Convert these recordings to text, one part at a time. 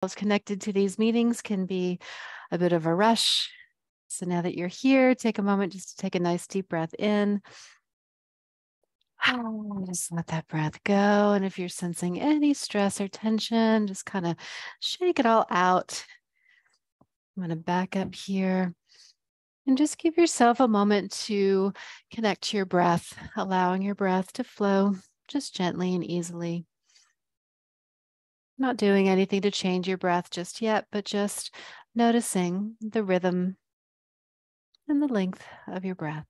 connected to these meetings can be a bit of a rush. So now that you're here, take a moment just to take a nice deep breath in. Just let that breath go. And if you're sensing any stress or tension, just kind of shake it all out. I'm going to back up here and just give yourself a moment to connect to your breath, allowing your breath to flow just gently and easily. Not doing anything to change your breath just yet, but just noticing the rhythm and the length of your breath.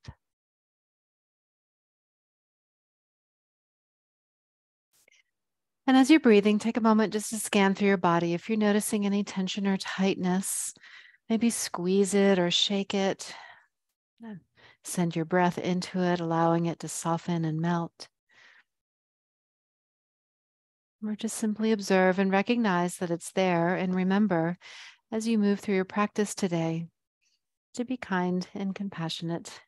And as you're breathing, take a moment just to scan through your body. If you're noticing any tension or tightness, maybe squeeze it or shake it. Send your breath into it, allowing it to soften and melt. Or just simply observe and recognize that it's there. And remember, as you move through your practice today, to be kind and compassionate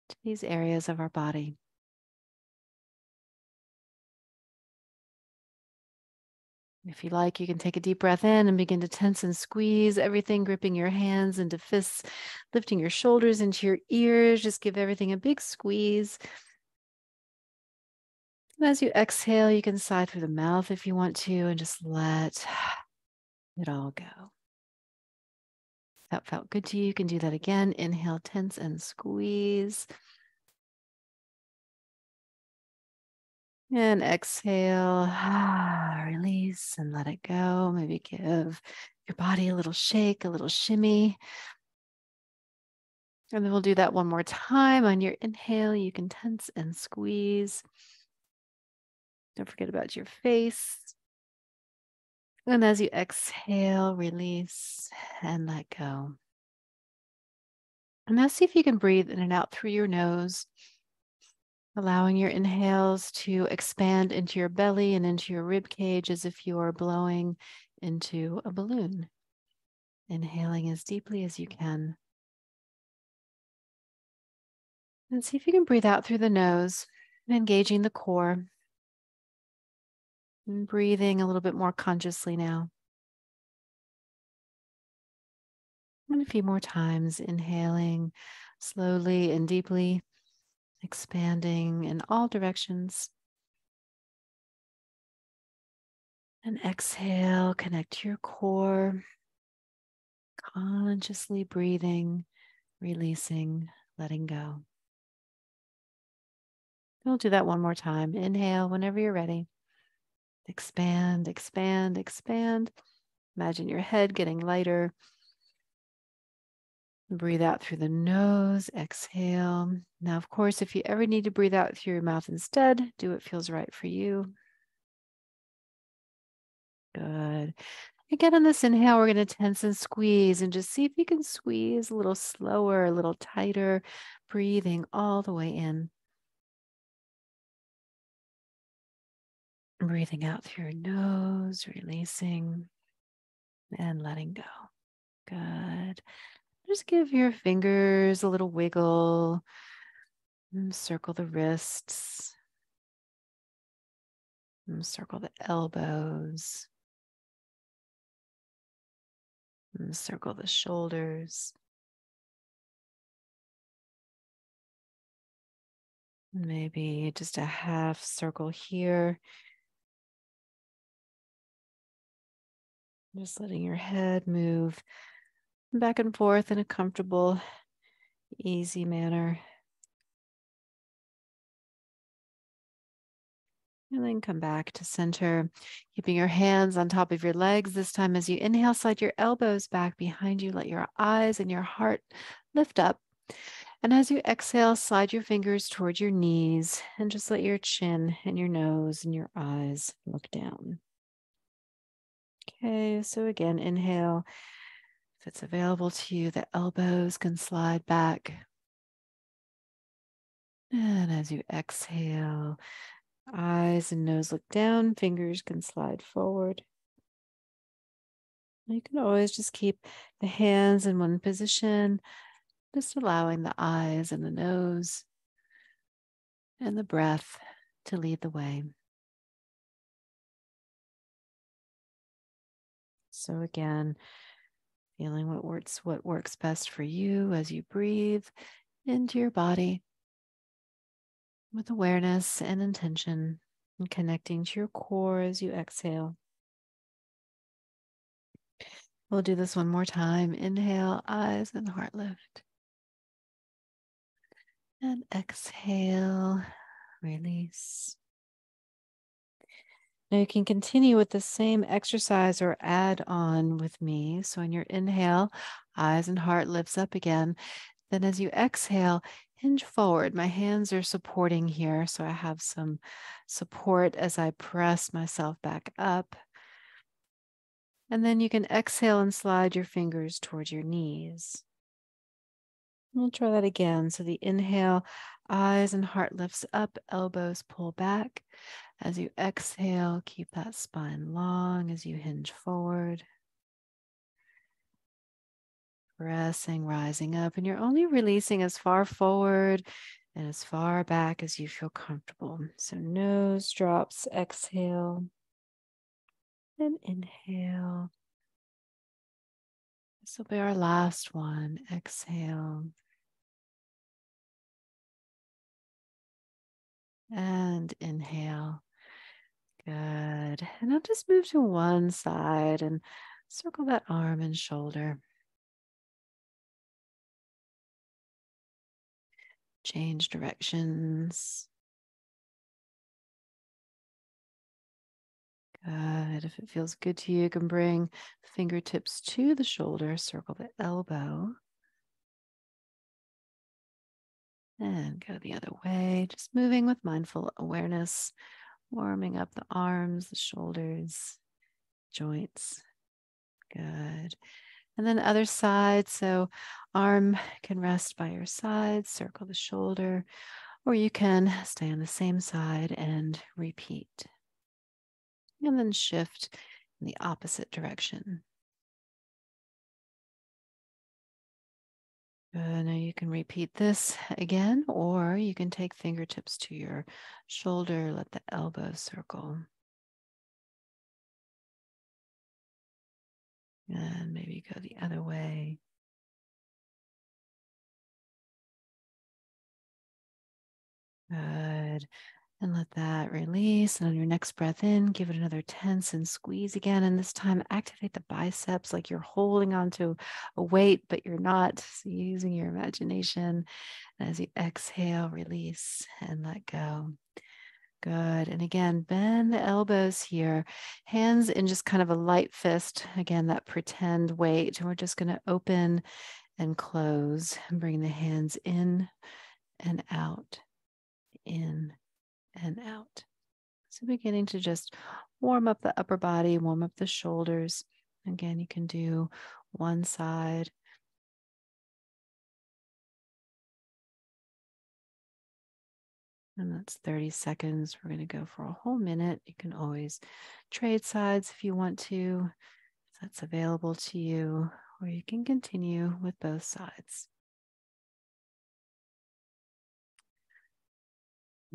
to these areas of our body. If you like, you can take a deep breath in and begin to tense and squeeze everything, gripping your hands into fists, lifting your shoulders into your ears. Just give everything a big squeeze. And as you exhale, you can sigh through the mouth if you want to and just let it all go. If that felt good to you, you can do that again. Inhale, tense and squeeze. And exhale, release and let it go. Maybe give your body a little shake, a little shimmy. And then we'll do that one more time. On your inhale, you can tense and squeeze. Don't forget about your face. And as you exhale, release and let go. And now see if you can breathe in and out through your nose, allowing your inhales to expand into your belly and into your rib cage as if you are blowing into a balloon. Inhaling as deeply as you can. And see if you can breathe out through the nose, engaging the core. And breathing a little bit more consciously now. And a few more times, inhaling slowly and deeply, expanding in all directions. And exhale, connect to your core, consciously breathing, releasing, letting go. We'll do that one more time. Inhale whenever you're ready. Expand, expand, expand. Imagine your head getting lighter. Breathe out through the nose, exhale. Now, of course, if you ever need to breathe out through your mouth instead, do what feels right for you. Good. Again, on this inhale, we're going to tense and squeeze and just see if you can squeeze a little slower, a little tighter, breathing all the way in. Breathing out through your nose, releasing and letting go. Good. Just give your fingers a little wiggle. Circle the wrists. Circle the elbows. Circle the shoulders. Maybe just a half circle here. Just letting your head move back and forth in a comfortable, easy manner. And then come back to center, keeping your hands on top of your legs. This time as you inhale, slide your elbows back behind you. Let your eyes and your heart lift up. And as you exhale, slide your fingers towards your knees and just let your chin and your nose and your eyes look down. Okay, so again, inhale. If it's available to you, the elbows can slide back. And as you exhale, eyes and nose look down, fingers can slide forward. You can always just keep the hands in one position, just allowing the eyes and the nose and the breath to lead the way. So again, feeling what works best for you as you breathe into your body with awareness and intention, and connecting to your core as you exhale. We'll do this one more time. Inhale, eyes and heart lift. And exhale, release. Now you can continue with the same exercise or add on with me. So on your inhale, eyes and heart lifts up again. Then as you exhale, hinge forward. My hands are supporting here, so I have some support as I press myself back up. And then you can exhale and slide your fingers towards your knees. We'll try that again. So the inhale, eyes and heart lifts up, elbows pull back. As you exhale, keep that spine long as you hinge forward. Pressing, rising up, and you're only releasing as far forward and as far back as you feel comfortable. So nose drops, exhale, and inhale. This will be our last one. Exhale. And inhale. Good. And I'll just move to one side and circle that arm and shoulder. Change directions. Good. If it feels good to you, you can bring fingertips to the shoulder, circle the elbow. And go the other way, just moving with mindful awareness, warming up the arms, the shoulders, joints. Good. And then other side. So arm can rest by your side, circle the shoulder, or you can stay on the same side and repeat. And then shift in the opposite direction. Good. Now you can repeat this again, or you can take fingertips to your shoulder, let the elbow circle. And maybe go the other way. Good. And let that release. And on your next breath in, give it another tense and squeeze again. And this time, activate the biceps like you're holding onto a weight, but you're not. So using your imagination. And as you exhale, release and let go. Good. And again, bend the elbows here, hands in just kind of a light fist. Again, that pretend weight. And we're just going to open and close and bring the hands in and out, in and out. So beginning to just warm up the upper body, warm up the shoulders. Again, you can do one side. And that's 30 seconds. We're going to go for a whole minute. You can always trade sides if you want to, if that's available to you, or you can continue with both sides.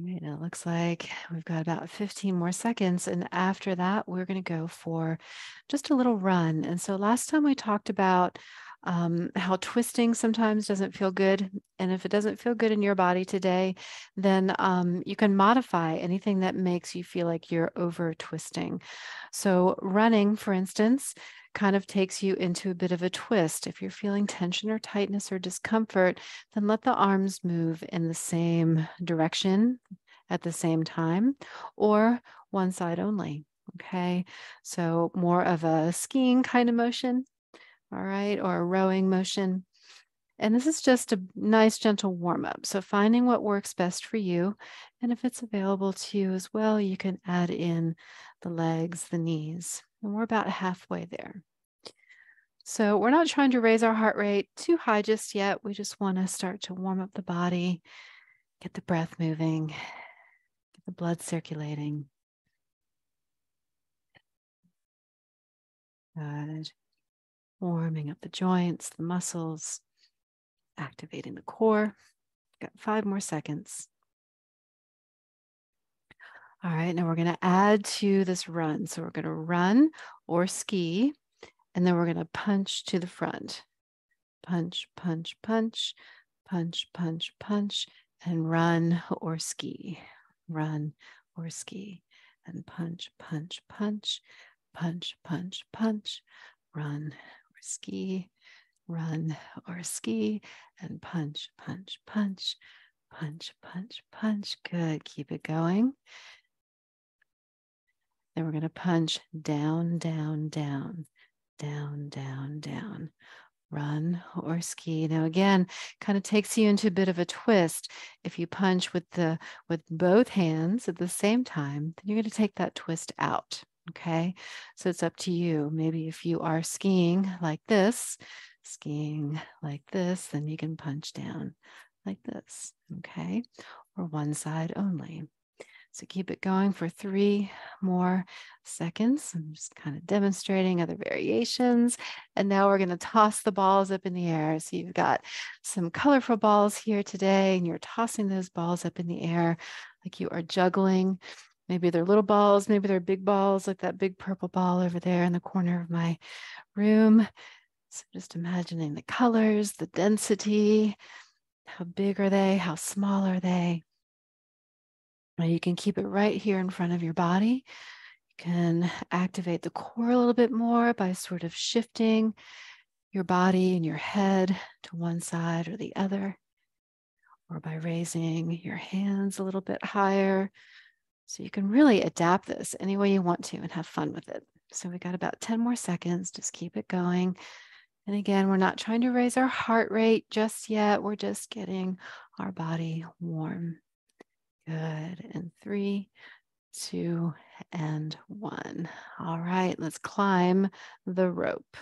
Right, it looks like we've got about 15 more seconds. And after that, we're going to go for just a little run. And so last time we talked about how twisting sometimes doesn't feel good. And if it doesn't feel good in your body today, then you can modify anything that makes you feel like you're over twisting. So running, for instance, kind of takes you into a bit of a twist. If you're feeling tension or tightness or discomfort, then let the arms move in the same direction at the same time, or one side only. Okay, so more of a skiing kind of motion, all right, or a rowing motion. And this is just a nice, gentle warm up. So finding what works best for you. And if it's available to you as well, you can add in the legs, the knees. And we're about halfway there. So we're not trying to raise our heart rate too high just yet. We just want to start to warm up the body, get the breath moving, get the blood circulating. Good. Warming up the joints, the muscles, activating the core. Got 5 more seconds. All right, now we're going to add to this run. So we're going to run or ski. And then we're going to punch to the front. Punch, punch, punch, punch, punch, punch, and run or ski. Run or ski. And punch, punch, punch, punch, punch, punch, run or ski, run or ski, and punch, punch, punch, punch, punch, punch. Good. Keep it going. Then we're going to punch down, down, down, down, down, down. Run or ski. Now again, kind of takes you into a bit of a twist. If you punch with both hands at the same time, then you're going to take that twist out. Okay, so it's up to you. Maybe if you are skiing like this, then you can punch down like this. Okay, or one side only. So keep it going for 3 more seconds. I'm just kind of demonstrating other variations. And now we're going to toss the balls up in the air. So you've got some colorful balls here today, and you're tossing those balls up in the air like you are juggling. Maybe they're little balls, maybe they're big balls, like that big purple ball over there in the corner of my room. So just imagining the colors, the density, how big are they, how small are they? Now you can keep it right here in front of your body. You can activate the core a little bit more by sort of shifting your body and your head to one side or the other, or by raising your hands a little bit higher. So you can really adapt this any way you want to and have fun with it. So we got about 10 more seconds. Just keep it going. And again, we're not trying to raise our heart rate just yet. We're just getting our body warm. Good. And 3, 2, and 1. All right, let's climb the rope.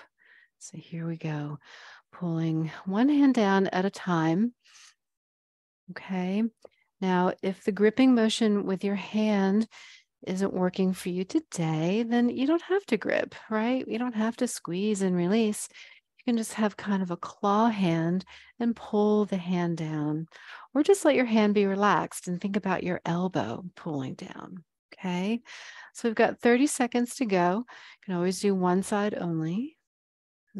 So here we go. Pulling one hand down at a time. Okay. Now, if the gripping motion with your hand isn't working for you today, then you don't have to grip, right? You don't have to squeeze and release. You can just have kind of a claw hand and pull the hand down, or just let your hand be relaxed and think about your elbow pulling down. Okay, so we've got 30 seconds to go. You can always do one side only.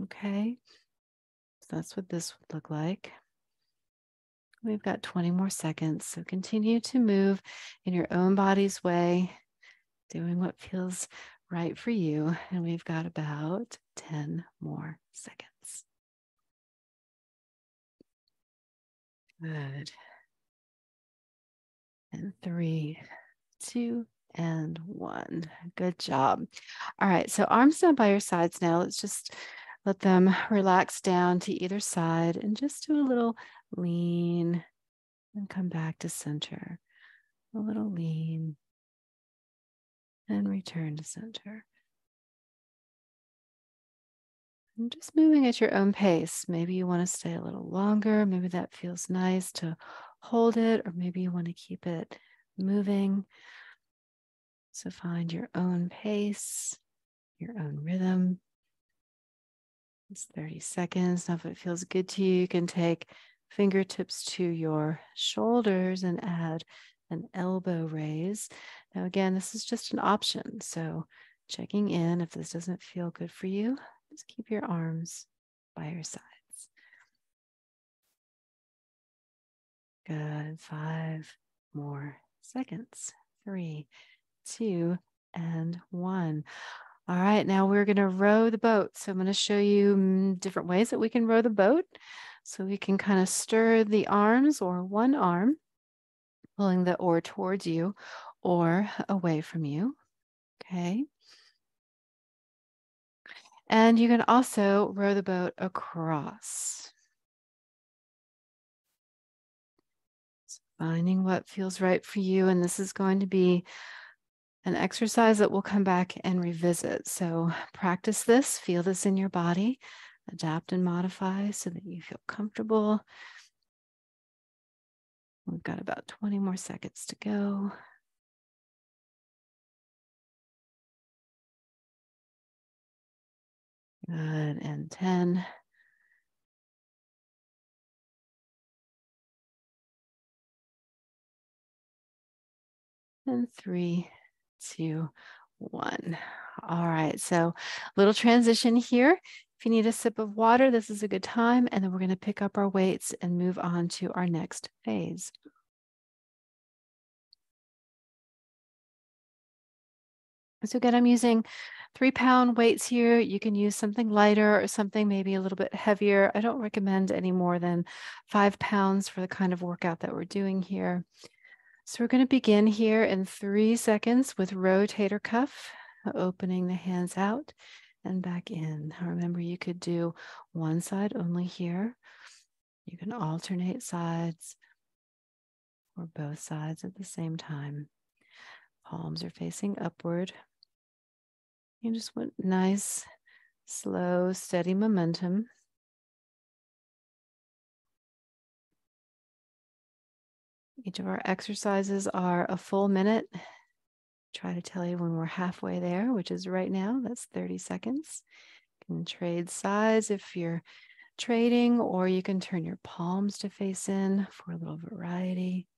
Okay, so that's what this would look like. We've got 20 more seconds, so continue to move in your own body's way, doing what feels right for you. And we've got about 10 more seconds. Good. And 3, 2, and 1. Good job. All right, so arms down by your sides now. Let's just let them relax down to either side and just do a little lean and come back to center. A little lean and return to center. And just moving at your own pace. Maybe you want to stay a little longer. Maybe that feels nice to hold it, or maybe you want to keep it moving. So find your own pace, your own rhythm. It's 30 seconds. Now, if it feels good to you, you can take fingertips to your shoulders and add an elbow raise. Now, again, this is just an option. So checking in, if this doesn't feel good for you, just keep your arms by your sides. Good. 5 more seconds. 3, 2, and 1. All right, now we're going to row the boat. So I'm going to show you different ways that we can row the boat. So we can kind of stir the arms, or one arm, pulling the oar towards you or away from you. Okay. And you can also row the boat across. So finding what feels right for you. And this is going to be an exercise that we'll come back and revisit. So practice this, feel this in your body, adapt and modify so that you feel comfortable. We've got about 20 more seconds to go. Good, and 10. And 3, 2, 1. All right, so little transition here. If you need a sip of water, this is a good time. And then we're going to pick up our weights and move on to our next phase. So again, I'm using 3-pound weights here. You can use something lighter or something maybe a little bit heavier. I don't recommend any more than 5 pounds for the kind of workout that we're doing here. So we're going to begin here in 3 seconds with rotator cuff, opening the hands out and back in. Remember, you could do one side only here. You can alternate sides or both sides at the same time. Palms are facing upward. You just want nice, slow, steady momentum. Each of our exercises are a full minute. Try to tell you when we're halfway there, which is right now. That's 30 seconds. You can trade sides if you're trading, or you can turn your palms to face in for a little variety.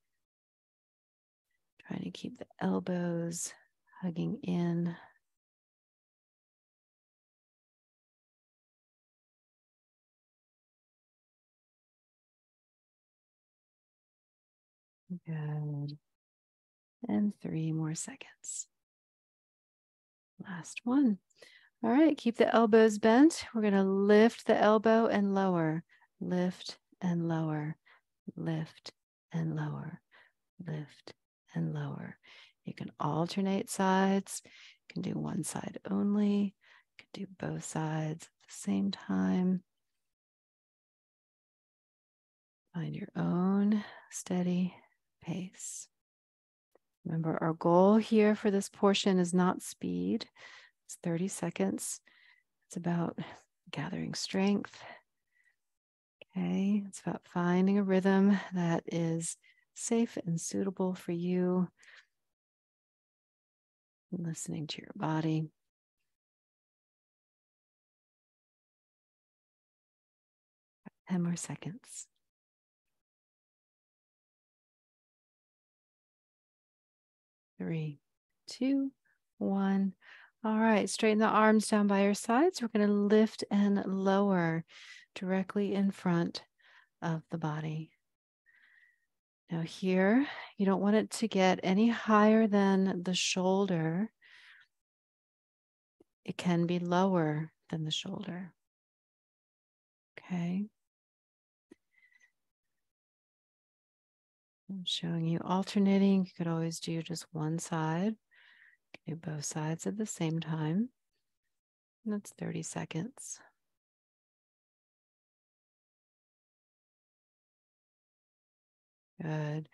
Trying to keep the elbows hugging in. Good. And 3 more seconds. Last one. All right, keep the elbows bent. We're going to lift the elbow and lower, lift and lower, lift and lower, lift and lower. You can alternate sides. You can do one side only. You can do both sides at the same time. Find your own steady pace. Remember, our goal here for this portion is not speed. It's 30 seconds. It's about gathering strength. Okay, it's about finding a rhythm that is safe and suitable for you. Listening to your body. About 10 more seconds. 3, 2, 1. All right, straighten the arms down by your sides. We're going to lift and lower directly in front of the body. Now here, you don't want it to get any higher than the shoulder. It can be lower than the shoulder. Okay. I'm showing you alternating. You could always do just one side. You can do both sides at the same time. And that's 30 seconds. Good.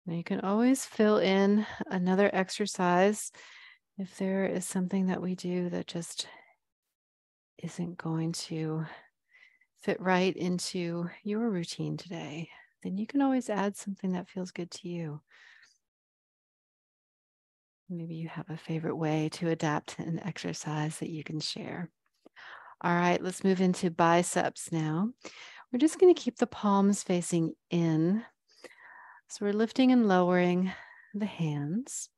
Now you can always fill in another exercise if there is something that we do that just isn't going to fit right into your routine today. Then you can always add something that feels good to you. Maybe you have a favorite way to adapt an exercise that you can share. All right, let's move into biceps now. We're just going to keep the palms facing in. So we're lifting and lowering the hands.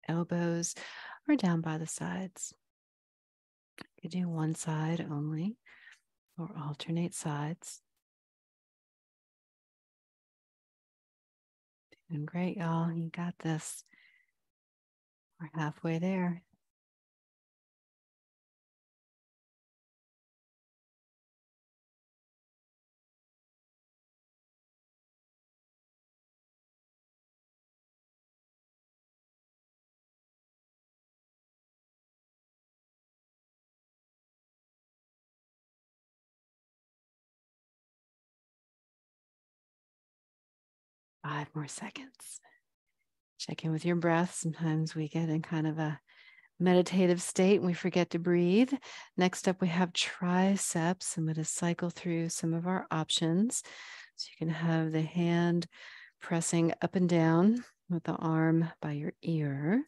Elbows are down by the sides. You do one side only or alternate sides. Doing great, y'all. You got this. We're halfway there. Five more seconds. Check in with your breath. Sometimes we get in kind of a meditative state and we forget to breathe. Next up, we have triceps. I'm going to cycle through some of our options. So you can have the hand pressing up and down with the arm by your ear.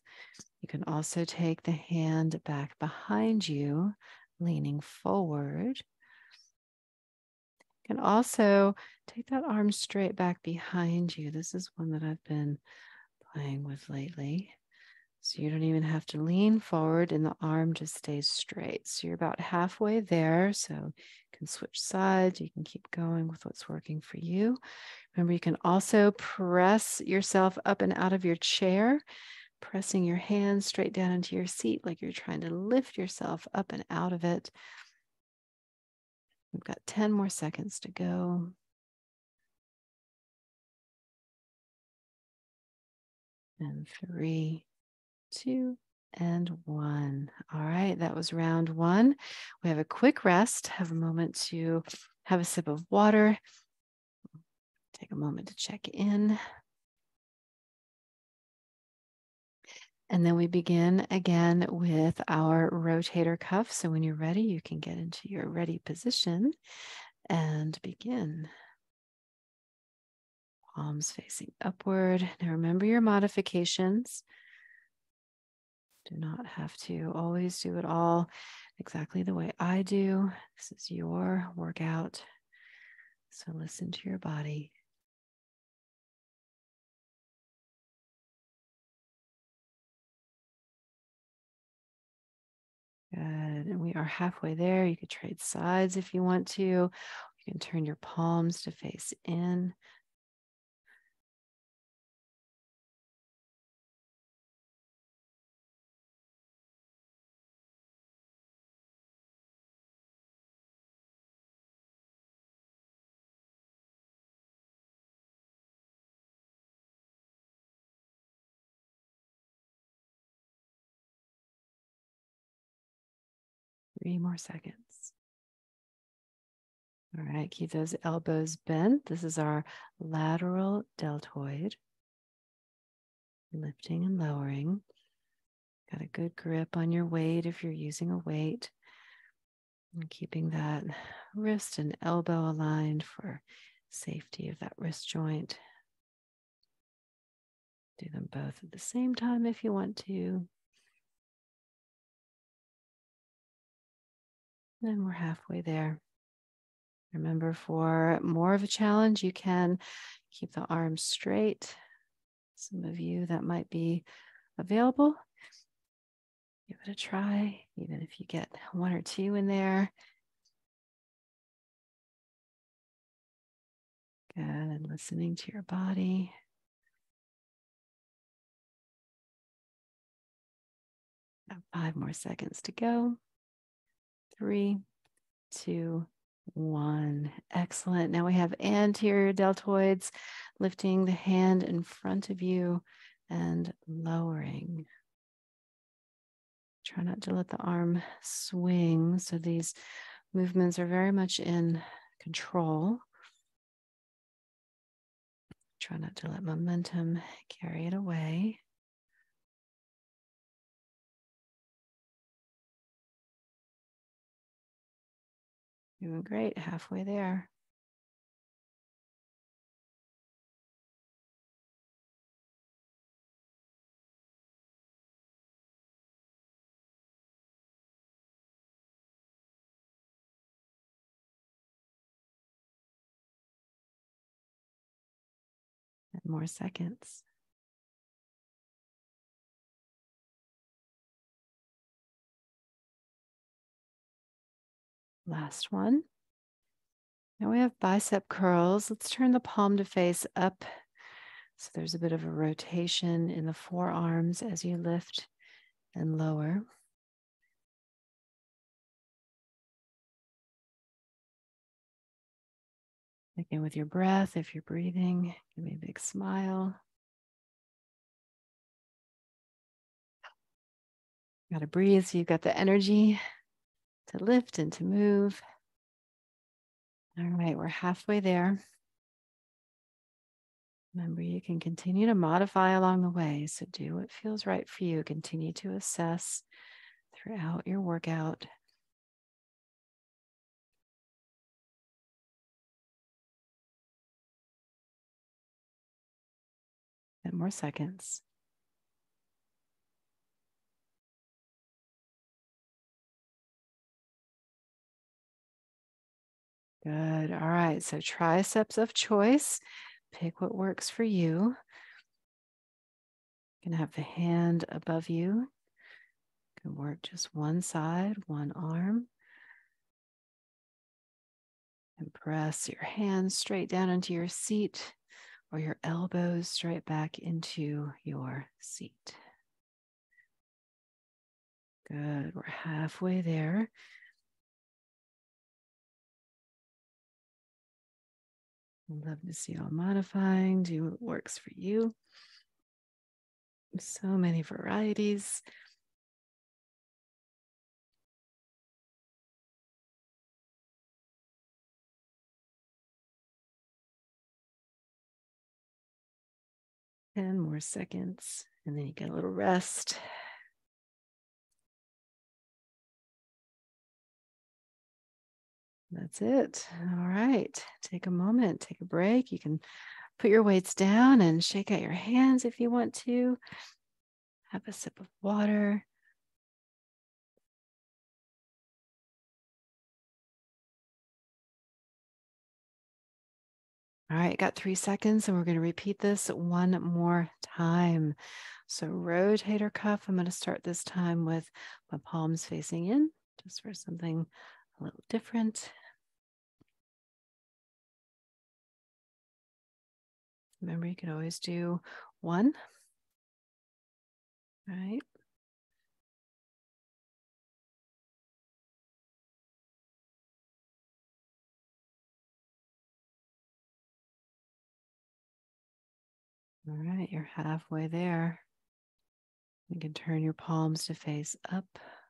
You can also take the hand back behind you, leaning forward. You can also take that arm straight back behind you. This is one that I've been playing with lately. So you don't even have to lean forward and the arm just stays straight. So you're about halfway there. So you can switch sides. You can keep going with what's working for you. Remember, you can also press yourself up and out of your chair, pressing your hands straight down into your seat like you're trying to lift yourself up and out of it. We've got 10 more seconds to go. And 3, 2, and 1. All right, that was round 1. We have a quick rest, have a moment to have a sip of water, take a moment to check in. And then we begin again with our rotator cuff. So when you're ready, you can get into your ready position and begin. Palms facing upward. Now remember your modifications. Do not have to always do it all exactly the way I do. This is your workout. So listen to your body. Good. And we are halfway there. You could trade sides if you want to. You can turn your palms to face in. Three more seconds. All right, keep those elbows bent. This is our lateral deltoid. Lifting and lowering. Got a good grip on your weight if you're using a weight. And keeping that wrist and elbow aligned for safety of that wrist joint. Do them both at the same time if you want to. And we're halfway there. Remember, for more of a challenge, you can keep the arms straight. Some of you that might be available, give it a try, even if you get 1 or 2 in there. Good, and listening to your body. Got 5 more seconds to go. 3, 2, 1. Excellent. Now we have anterior deltoids, lifting the hand in front of you and lowering. Try not to let the arm swing. So these movements are very much in control. Try not to let momentum carry it away. Doing great, halfway there. And more seconds. Last one. Now we have bicep curls. Let's turn the palm to face up. So there's a bit of a rotation in the forearms as you lift and lower. Again, with your breath, if you're breathing, give me a big smile. Got to breathe so you've got the energy to lift and to move. All right, we're halfway there. Remember, you can continue to modify along the way. So do what feels right for you. Continue to assess throughout your workout. And more seconds. Good. All right. So triceps of choice. Pick what works for you. You can have the hand above you. You can work just one side, one arm. And press your hands straight down into your seat or your elbows straight back into your seat. Good. We're halfway there. I'd love to see y'all modifying. Do what works for you. So many varieties. Ten more seconds, and then you get a little rest. That's it. All right. Take a moment, take a break. You can put your weights down and shake out your hands if you want to. Have a sip of water. All right, got 3 seconds, and we're going to repeat this one more time. So rotator cuff, I'm going to start this time with my palms facing in, just for something a little different. Remember, you can always do one. All right. All right, you're halfway there. You can turn your palms to face up,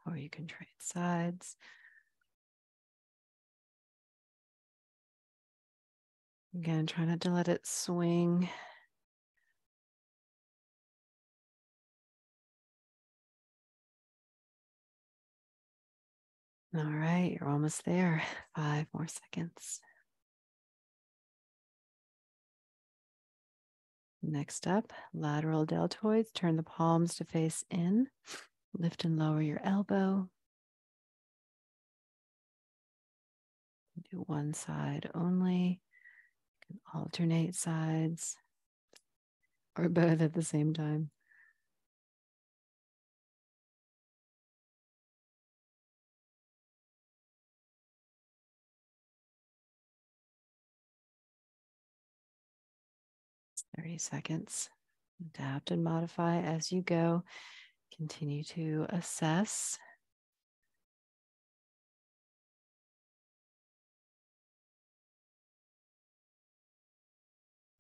or you can trade sides. Again, try not to let it swing. All right, you're almost there. 5 more seconds. Next up, lateral deltoids. Turn the palms to face in. Lift and lower your elbow. Do one side only. You can alternate sides or both at the same time. It's 30 seconds. Adapt and modify as you go. Continue to assess.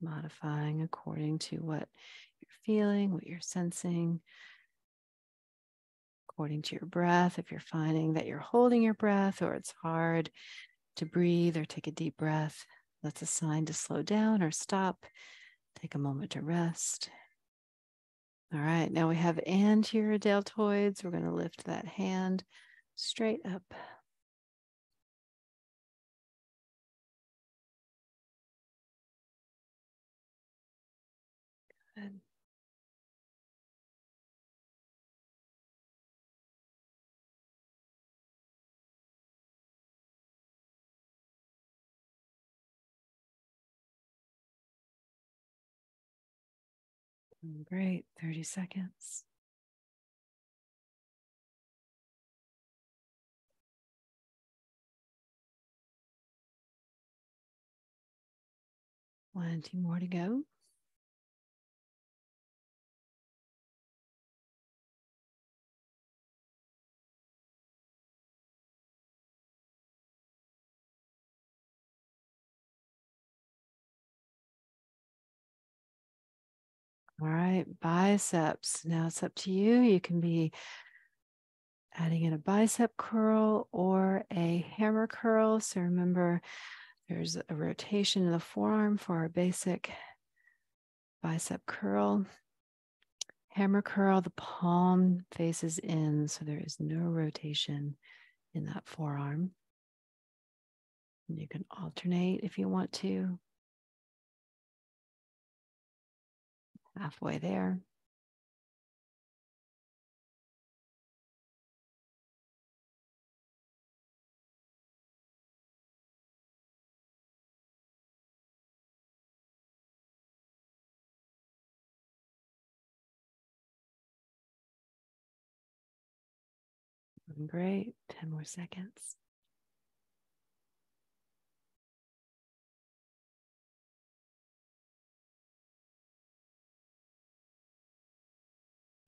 Modifying according to what you're feeling, what you're sensing, according to your breath. If you're finding that you're holding your breath or it's hard to breathe or take a deep breath, that's a sign to slow down or stop. Take a moment to rest. All right, now we have anterior deltoids. We're going to lift that hand straight up. Good. Great, 30 seconds. Plenty more to go. All right, biceps. Now it's up to you. You can be adding in a bicep curl or a hammer curl. So remember, there's a rotation in the forearm for our basic bicep curl. Hammer curl, the palm faces in, so there is no rotation in that forearm. And you can alternate if you want to. Halfway there. Doing great. 10 more seconds.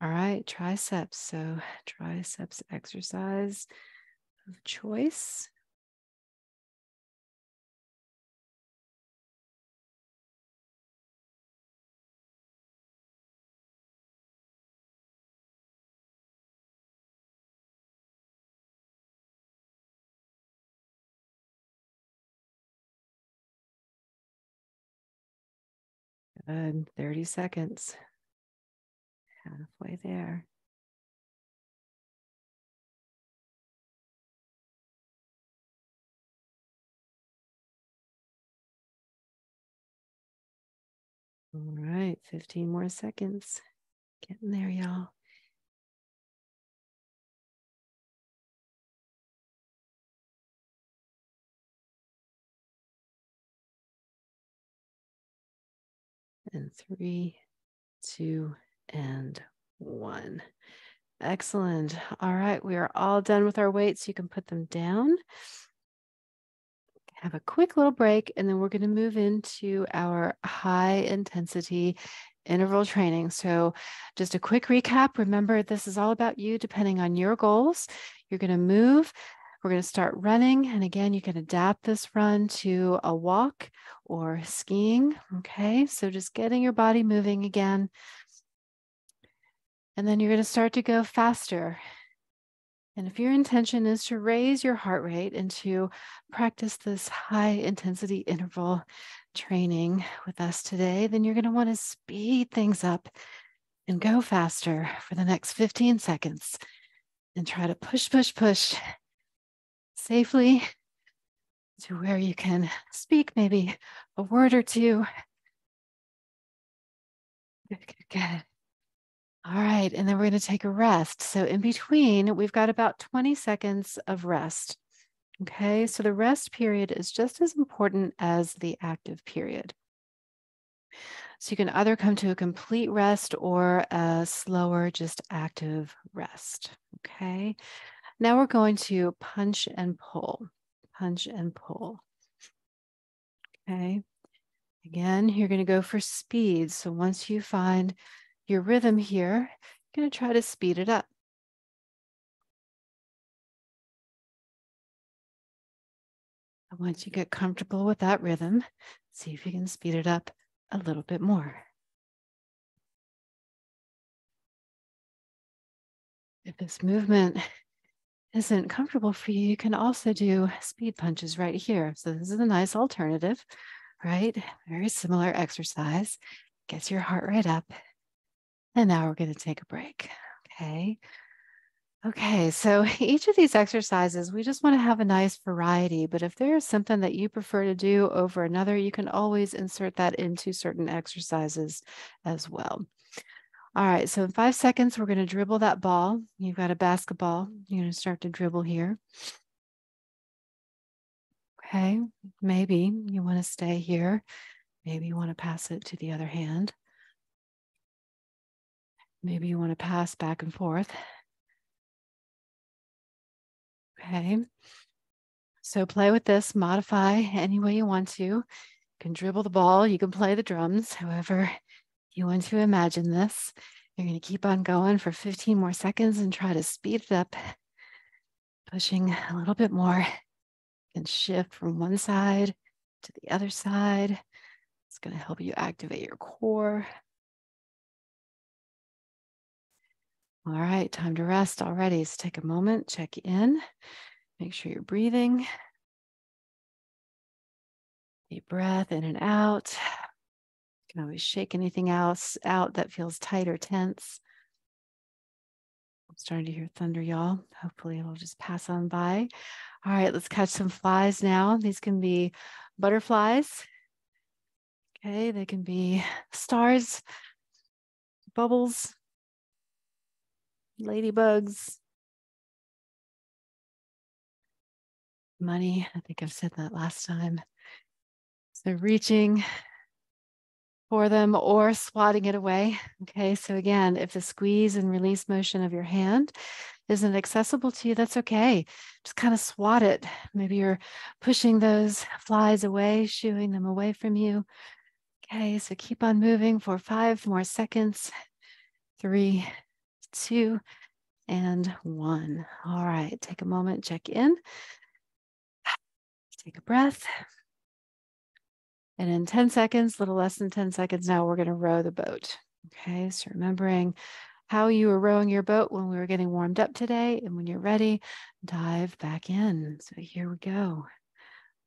All right, triceps. So triceps exercise of choice. Good. 30 seconds. Halfway there. All right, 15 more seconds. Getting there, y'all. And 3, 2, and 1. Excellent. All right, we are all done with our weights. You can put them down. Have a quick little break, and then we're going to move into our high intensity interval training. So just a quick recap. Remember, this is all about you depending on your goals. You're going to move. We're going to start running. And again, you can adapt this run to a walk or skiing. Okay, so just getting your body moving again. And then you're going to start to go faster. And if your intention is to raise your heart rate and to practice this high intensity interval training with us today, then you're going to want to speed things up and go faster for the next 15 seconds and try to push, push, push safely to where you can speak maybe a word or two. Good, good, good. All right, and then we're going to take a rest. So in between, we've got about 20 seconds of rest. Okay, so the rest period is just as important as the active period. So you can either come to a complete rest or a slower, just active rest. Okay, now we're going to punch and pull, punch and pull. Okay, again, you're going to go for speed. So once you find your rhythm here, you're going to try to speed it up. And once you get comfortable with that rhythm, see if you can speed it up a little bit more. If this movement isn't comfortable for you, you can also do speed punches right here. So this is a nice alternative, right? Very similar exercise. Gets your heart rate up. And now we're going to take a break. Okay. Okay, so each of these exercises, we just want to have a nice variety, but if there's something that you prefer to do over another, you can always insert that into certain exercises as well. All right, so in 5 seconds, we're going to dribble that ball. You've got a basketball. You're going to start to dribble here. Okay, maybe you want to stay here. Maybe you want to pass it to the other hand. Maybe you want to pass back and forth. Okay, so play with this, modify any way you want to. You can dribble the ball, you can play the drums, however you want to imagine this. You're going to keep on going for 15 more seconds and try to speed it up, pushing a little bit more. You can shift from one side to the other side. It's going to help you activate your core. All right, time to rest already. So take a moment, check in, make sure you're breathing. Deep breath in and out. You can always shake anything else out that feels tight or tense. I'm starting to hear thunder, y'all. Hopefully it'll just pass on by. All right, let's catch some flies now. These can be butterflies. Okay, they can be stars, bubbles, ladybugs, money. I think I've said that last time. So reaching for them or swatting it away. Okay, so again, if the squeeze and release motion of your hand isn't accessible to you, that's okay. Just kind of swat it. Maybe you're pushing those flies away, shooing them away from you. Okay, so keep on moving for 5 more seconds. 3, 2, and 1. All right, take a moment, check in. Take a breath. And in 10 seconds, a little less than 10 seconds now, we're going to row the boat. Okay, so remembering how you were rowing your boat when we were getting warmed up today. And when you're ready, dive back in. So here we go.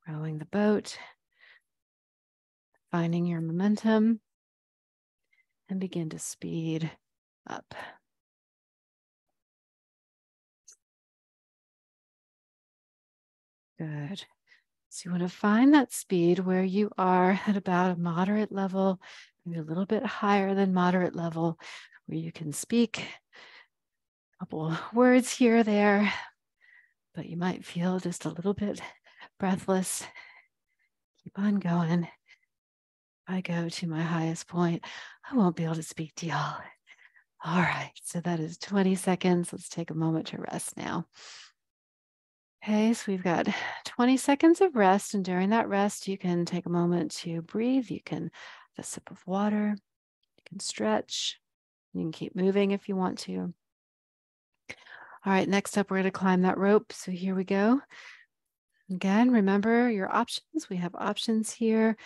Rowing the boat, finding your momentum, and begin to speed up. Good. So you want to find that speed where you are at about a moderate level, maybe a little bit higher than moderate level, where you can speak a couple words here or there, but you might feel just a little bit breathless. Keep on going. If I go to my highest point, I won't be able to speak to y'all. All right, so that is 20 seconds. Let's take a moment to rest now. Okay, so we've got 20 seconds of rest, and during that rest, you can take a moment to breathe. You can have a sip of water, you can stretch, you can keep moving if you want to. All right, next up, we're going to climb that rope. So here we go. Again, remember your options. We have options here.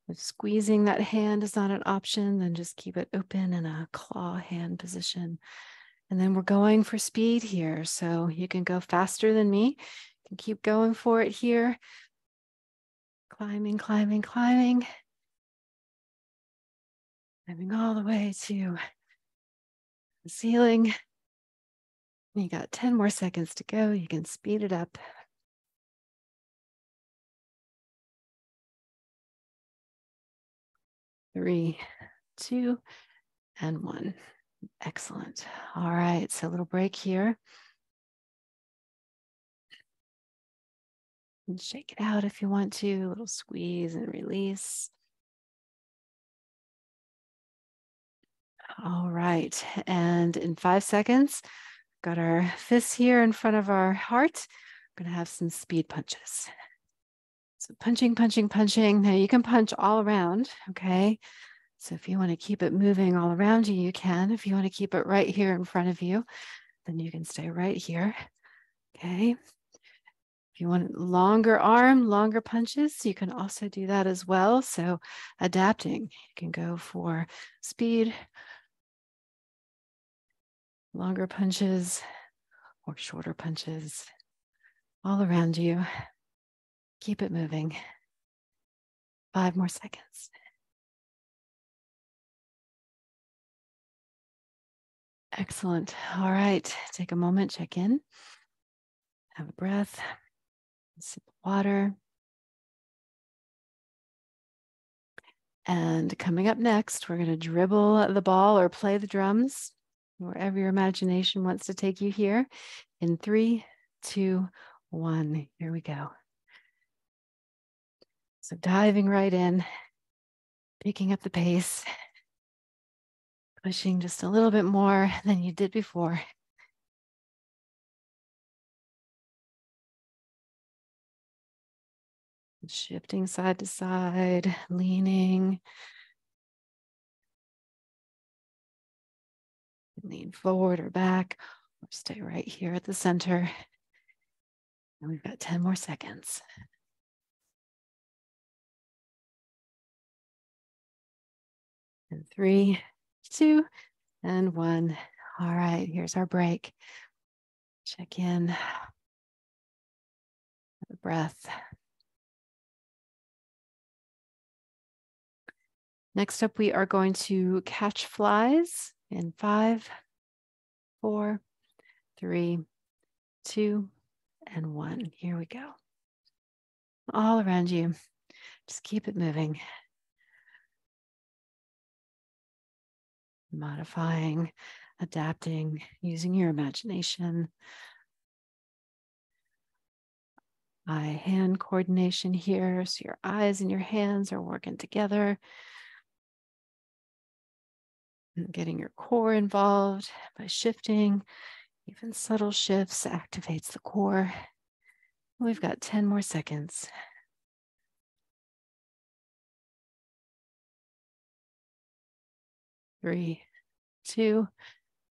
If squeezing that hand is not an option, then just keep it open in a claw hand position. And then we're going for speed here. So you can go faster than me. You can keep going for it here. Climbing, climbing, climbing. Climbing all the way to the ceiling. You got 10 more seconds to go. You can speed it up. 3, 2, and 1. Excellent. All right, so a little break here. And shake it out if you want to, a little squeeze and release. All right, and in 5 seconds, got our fists here in front of our heart. We're gonna have some speed punches. So punching, punching, punching. Now you can punch all around, okay? So if you want to keep it moving all around you, you can. If you want to keep it right here in front of you, then you can stay right here, okay? If you want longer arm, longer punches, you can also do that as well. So adapting, you can go for speed, longer punches, or shorter punches all around you. Keep it moving. 5 more seconds. Excellent. All right, take a moment, check in, have a breath, sip of water. And coming up next, we're going to dribble the ball or play the drums, wherever your imagination wants to take you here. In 3, 2, 1, here we go. So diving right in, picking up the pace, pushing just a little bit more than you did before. Shifting side to side, leaning. Lean forward or back, or stay right here at the center. And we've got 10 more seconds. And 3, 2, and 1. All right, here's our break. Check in. Have a breath. Next up, we are going to catch flies in 5, 4, 3, 2, and 1. Here we go. All around you. Just keep it moving. Modifying, adapting, using your imagination. Eye-hand coordination here, so your eyes and your hands are working together. And getting your core involved by shifting Even subtle shifts activates the core. We've got 10 more seconds. 3, 2,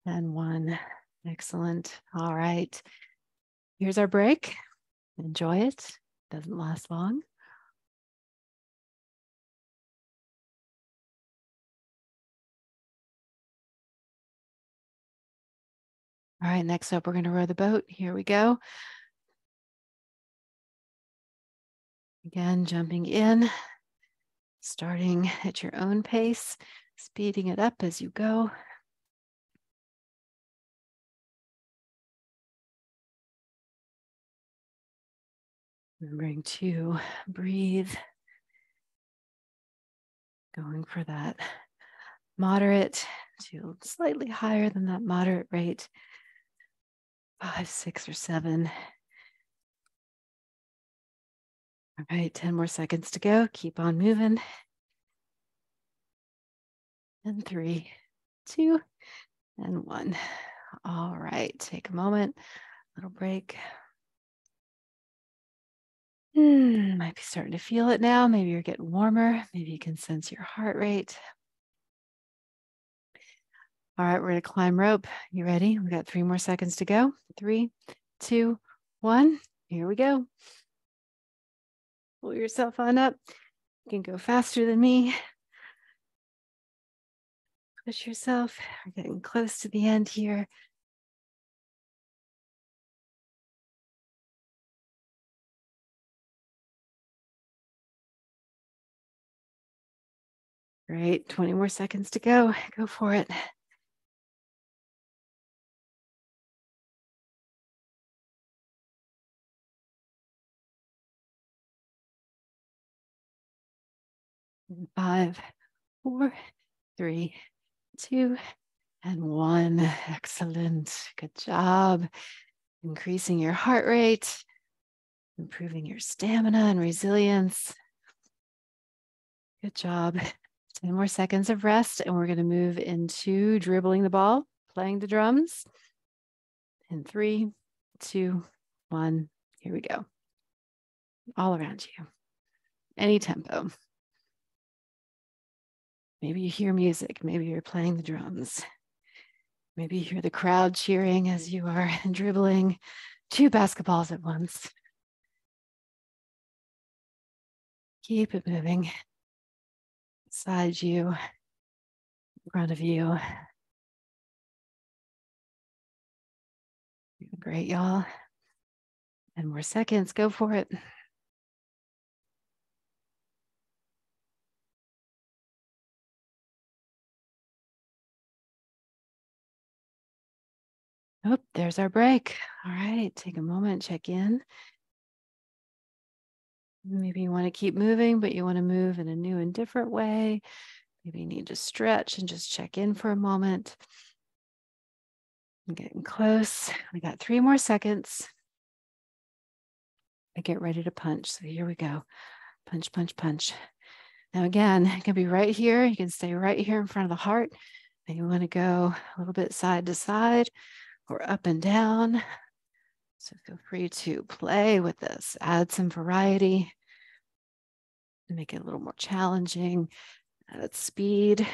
and 1. Excellent. All right. Here's our break. Enjoy it. Doesn't last long. All right, next up, we're going to row the boat. Here we go. Again, jumping in, starting at your own pace, speeding it up as you go. Remembering to breathe. Going for that moderate to slightly higher than that moderate rate. 5, 6, or 7. All right, 10 more seconds to go. Keep on moving. And 3, 2, and 1. All right, take a moment, little break. Might be starting to feel it now. Maybe you're getting warmer. Maybe you can sense your heart rate. All right, we're going to climb rope. You ready? We got 3 more seconds to go. 3, 2, 1. Here we go. Pull yourself on up. You can go faster than me. Push yourself. We're getting close to the end here. Great. 20 more seconds to go. Go for it. And 5, 4, 3, 2, and 1. Excellent. Good job. Increasing your heart rate, improving your stamina and resilience. Good job. 10 more seconds of rest, and we're going to move into dribbling the ball, playing the drums. In 3, 2, 1. Here we go. All around you. Any tempo. Maybe you hear music. Maybe you're playing the drums. Maybe you hear the crowd cheering as you are dribbling 2 basketballs at once. Keep it moving. Beside you, in front of you. Great, y'all. 10 more seconds. Go for it. Oh, there's our break. All right, take a moment, check in. Maybe you want to keep moving, but you want to move in a new and different way. Maybe you need to stretch and just check in for a moment. I'm getting close. We got 3 more seconds. I get ready to punch. So here we go. Punch, punch, punch. Now again, it can be right here. You can stay right here in front of the heart. And you want to go a little bit side to side or up and down. So feel free to play with this. Add some variety. Make it a little more challenging. Add speed.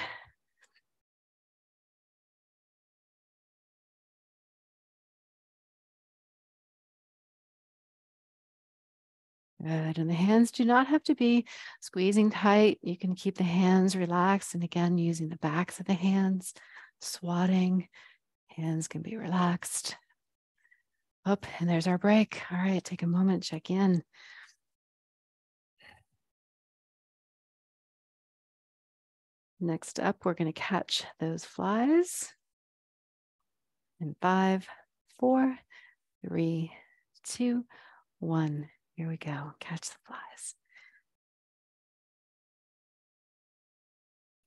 Good. And the hands do not have to be squeezing tight. You can keep the hands relaxed. And again, using the backs of the hands, swatting. Hands can be relaxed. Up, and there's our break. All right, take a moment, check in. Next up, we're going to catch those flies. In 5, 4, 3, 2, 1. Here we go. Catch the flies.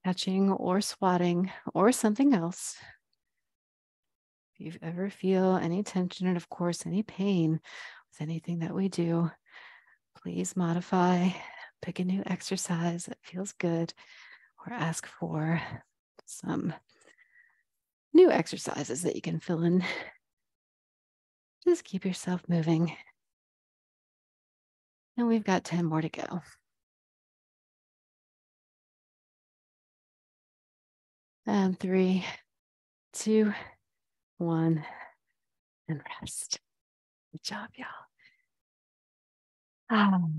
Catching or swatting or something else. If you ever feel any tension and of course any pain with anything that we do, please modify, pick a new exercise that feels good, or ask for some new exercises that you can fill in Just keep yourself moving. And we've got 10 more to go. And 3, 2, 1, and rest. Good job, y'all. All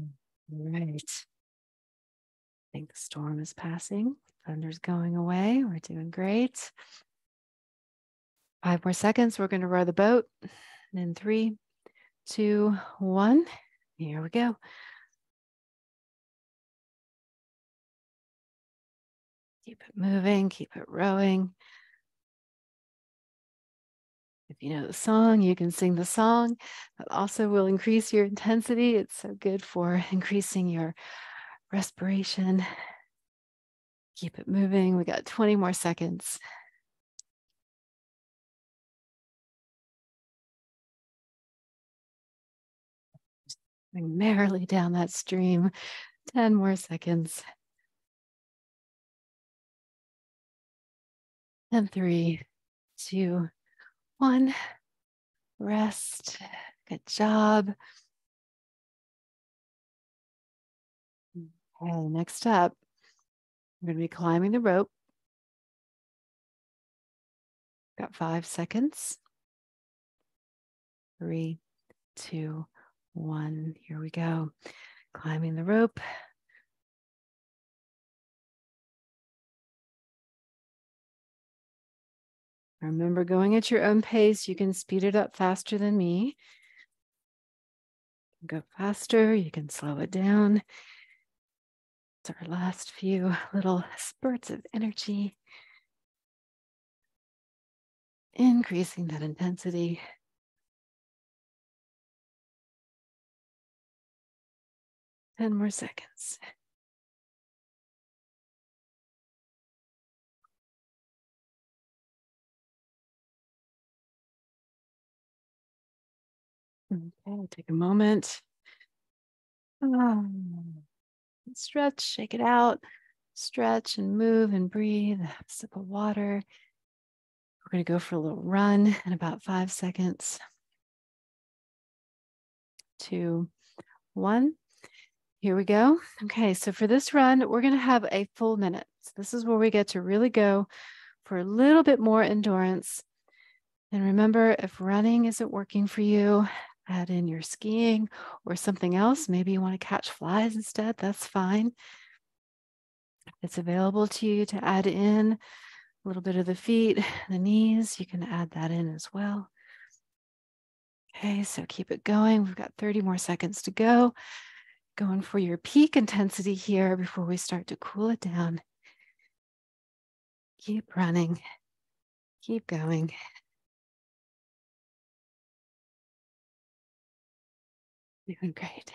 right. I think the storm is passing. Thunder's going away. We're doing great. 5 more seconds. We're going to row the boat. And in 3, 2, 1. Here we go. Keep it moving. Keep it rowing. If you know the song, you can sing the song. That also will increase your intensity. It's so good for increasing your respiration. Keep it moving. We got 20 more seconds. Going merrily down that stream. 10 more seconds. And 3, 2, 1. Rest. Good job. Okay, next up, we're going to be climbing the rope. Got 5 seconds. 3, 2, 1. Here we go. Climbing the rope. Remember, going at your own pace. You can speed it up faster than me. Go faster. You can slow it down. It's our last few little spurts of energy. Increasing that intensity. Ten more seconds. Okay, take a moment. Stretch, shake it out. Stretch and move and breathe. Have a sip of water. We're going to go for a little run in about 5 seconds. 2, 1. Here we go. Okay, so for this run, we're going to have a full minute. So this is where we get to really go for a little bit more endurance. And remember, if running isn't working for you, add in your skiing or something else. Maybe you want to catch flies instead. That's fine. If it's available to you to add in a little bit of the feet, the knees, you can add that in as well. Okay, so keep it going. We've got 30 more seconds to go. Going for your peak intensity here before we start to cool it down. Keep running. Keep going. Doing great.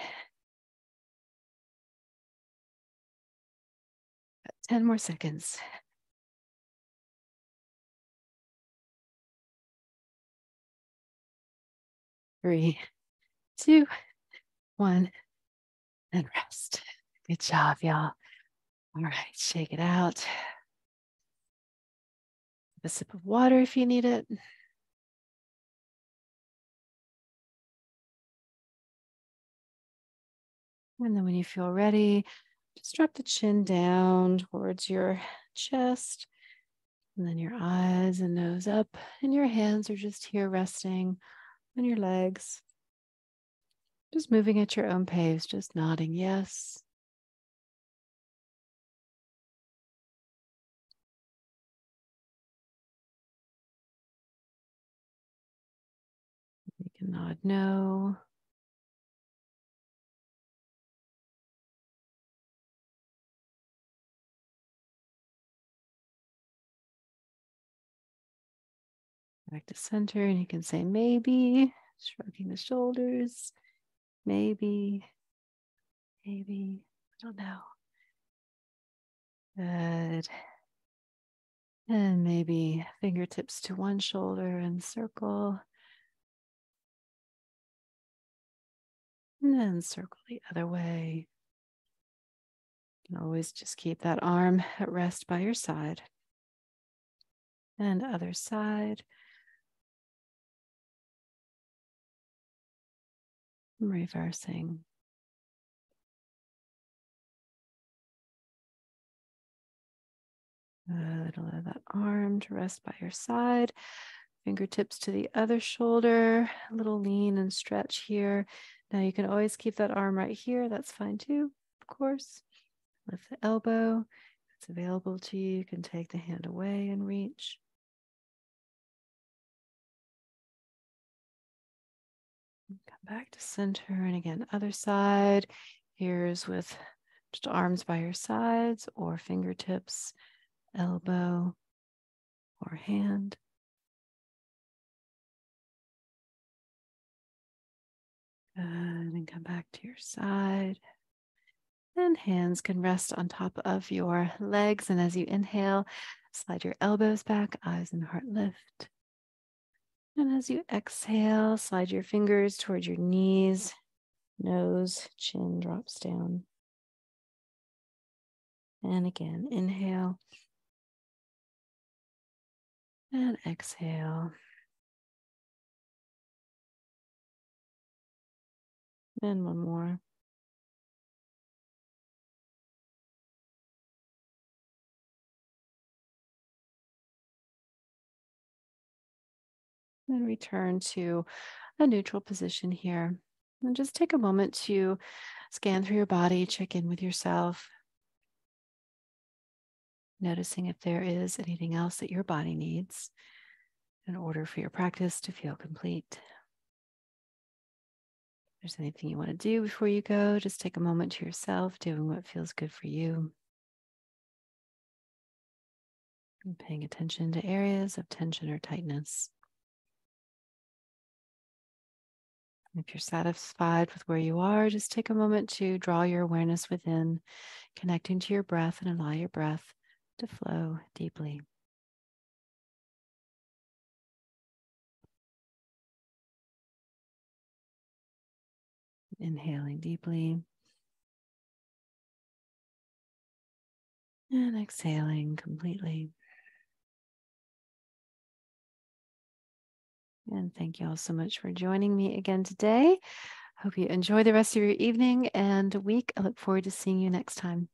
10 more seconds. 3, 2, 1, and rest. Good job, y'all. All right, shake it out. Have a sip of water if you need it. And then when you feel ready, just drop the chin down towards your chest. And then your eyes and nose up. And your hands are just here resting on your legs. Just moving at your own pace, just nodding yes. You can nod no. Back to center, and you can say maybe, shrugging the shoulders, maybe, maybe, I don't know. Good. And maybe fingertips to one shoulder and circle. And then circle the other way. You can always just keep that arm at rest by your side. And other side. Reversing. Good. Allow that arm to rest by your side. Fingertips to the other shoulder. A little lean and stretch here. Now you can always keep that arm right here. That's fine too, of course. Lift the elbow. If it's available to you, you can take the hand away and reach. Come back to center. And again, other side. Here's with just arms by your sides or fingertips, elbow, or hand. Good. And come back to your side. And hands can rest on top of your legs. And as you inhale, slide your elbows back, eyes and heart lift. And as you exhale, slide your fingers towards your knees, nose, chin drops down. And again, inhale. And exhale. And one more. And return to a neutral position here. And just take a moment to scan through your body, check in with yourself, noticing if there is anything else that your body needs in order for your practice to feel complete. If there's anything you want to do before you go, just take a moment to yourself, doing what feels good for you. And paying attention to areas of tension or tightness. If you're satisfied with where you are, just take a moment to draw your awareness within, connecting to your breath, and allow your breath to flow deeply. Inhaling deeply and exhaling completely. And thank you all so much for joining me again today. Hope you enjoy the rest of your evening and week. I look forward to seeing you next time.